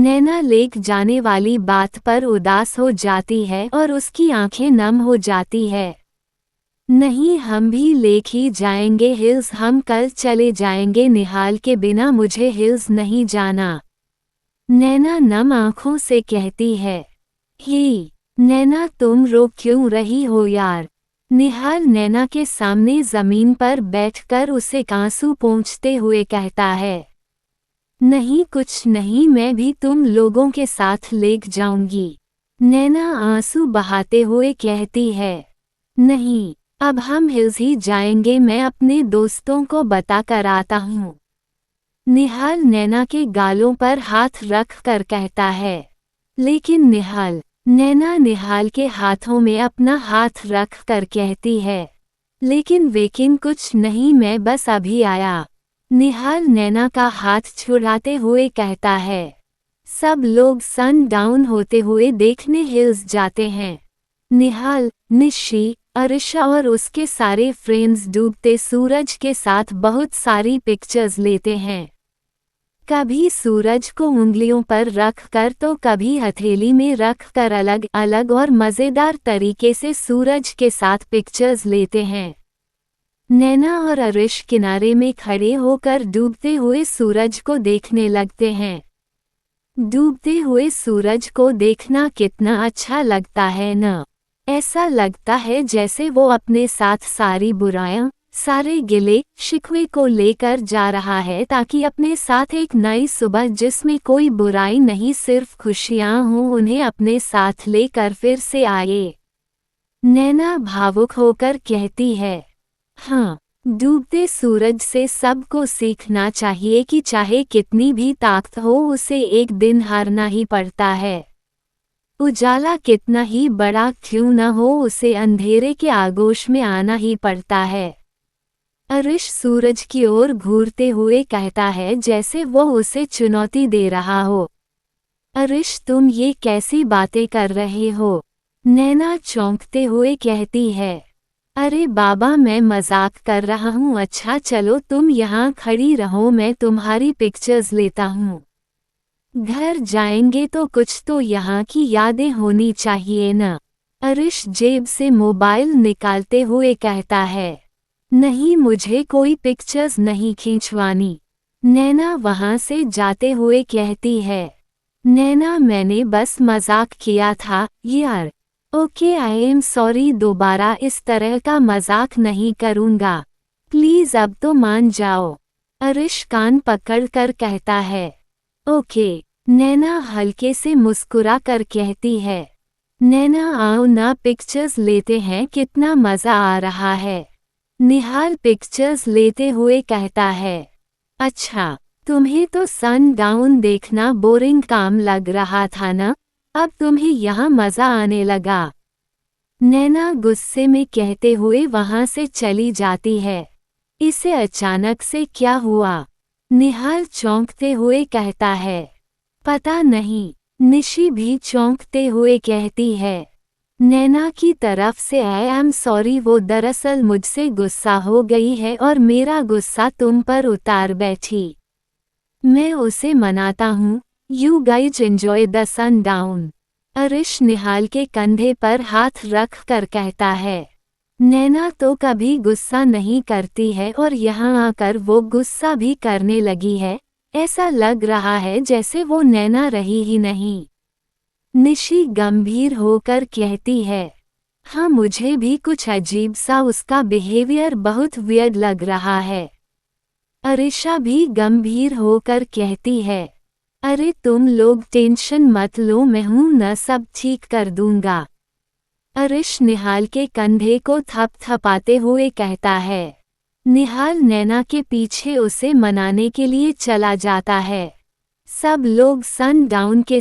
नैना lake जाने वाली बात पर उदास हो जाती है और उसकी आंखें नम हो जाती है। नहीं, हम भी लेक ही जाएंगे हिल्स, हम कल चले जाएंगे निहाल के बिना मुझे हिल्स नहीं जाना। नैना नम आंखों से कहती है। ही नैना, तुम रो क्यों रही हो यार? निहाल नैना के सामने जमीन पर बैठकर उसे आंसू पोंछते हुए कहता है। नहीं कुछ नहीं, मैं भी तुम लोगों के साथ लेक जाऊंगी। नैना आंसू बहाते हुए कहती है। नहीं, अब हम हिल्स ही जाएंगे, मैं अपने दोस्तों को बता कर आता हूँ। निहाल नैना के गालों पर हाथ रख कर कहता है। लेकिन नैना निहाल के हाथों में अपना हाथ रख कर कहती है। लेकिन कुछ नहीं, मैं बस अभी आया। निहाल नैना का हाथ छुड़ाते हुए कहता है। सब लोग सन डाउन होते हुए देखने हिल्स जाते हैं। निहाल, निशी, अरिशा और उसके सारे फ्रेंड्स डूबते सूरज के साथ बहुत सारी पिक्चर्स लेते हैं। कभी सूरज को उंगलियों पर रख कर तो कभी हथेली में रख कर अलग अलग और मज़ेदार तरीके से सूरज के साथ पिक्चर्स लेते हैं। नैना और अरिश किनारे में खड़े होकर डूबते हुए सूरज को देखने लगते हैं। डूबते हुए सूरज को देखना कितना अच्छा लगता है न? ऐसा लगता है जैसे वो अपने साथ सारी बुराइयां, सारे गिले शिकवे को लेकर जा रहा है ताकि अपने साथ एक नई सुबह जिसमें कोई बुराई नहीं सिर्फ खुशियां हों उन्हें अपने साथ लेकर फिर से आए। नैना भावुक होकर कहती है। हाँ, डूबते सूरज से सबको सीखना चाहिए कि चाहे कितनी भी ताकत हो उसे एक दिन हारना ही पड़ता है। उजाला कितना ही बड़ा क्यों न हो उसे अंधेरे के आगोश में आना ही पड़ता है। अरिश सूरज की ओर घूरते हुए कहता है जैसे वो उसे चुनौती दे रहा हो। अरिश, तुम ये कैसी बातें कर रहे हो? नैना चौंकते हुए कहती है। अरे बाबा, मैं मजाक कर रहा हूँ। अच्छा चलो तुम यहाँ खड़ी रहो, मैं तुम्हारी पिक्चर्स लेता हूँ। घर जाएंगे तो कुछ तो यहाँ की यादें होनी चाहिए न? अरिश जेब से मोबाइल निकालते हुए कहता है। नहीं, मुझे कोई पिक्चर्स नहीं खींचवानी। नैना वहाँ से जाते हुए कहती है। नैना, मैंने बस मजाक किया था यार। ओके, आई एम सॉरी, दोबारा इस तरह का मजाक नहीं करूँगा। प्लीज़ अब तो मान जाओ। अरिश कान पकड़कर कहता है। ओके। नैना हल्के से मुस्कुरा कर कहती है। नैना, आओ ना पिक्चर्स लेते हैं, कितना मज़ा आ रहा है। निहाल पिक्चर्स लेते हुए कहता है। अच्छा, तुम्हें तो सन डाउन देखना बोरिंग काम लग रहा था ना? अब तुम्हें यहाँ मज़ा आने लगा। नैना गुस्से में कहते हुए वहाँ से चली जाती है। इसे अचानक से क्या हुआ? निहाल चौंकते हुए कहता है। पता नहीं। निशी भी चौंकते हुए कहती है। नैना की तरफ से आई एम सॉरी, वो दरअसल मुझसे गुस्सा हो गई है और मेरा गुस्सा तुम पर उतार बैठी। मैं उसे मनाता हूँ। You guys enjoy the sundown. Arish Nihal के कंधे पर हाथ रख कर कहता है। नैना तो कभी गुस्सा नहीं करती है और यहाँ आकर वो गुस्सा भी करने लगी है। ऐसा लग रहा है जैसे वो नैना रही ही नहीं। निशी गंभीर होकर कहती है। हाँ, मुझे भी कुछ अजीब सा उसका बिहेवियर बहुत वियर्ड लग रहा है। अरिशा भी गंभीर होकर कहती है। अरे तुम लोग टेंशन मत लो, मैं हूं न, सब ठीक कर दूंगा। अरिश निहाल के कंधे को थपथपाते हुए कहता है। निहाल नैना के पीछे उसे मनाने के लिए चला जाता है। सब लोग सन डाउन के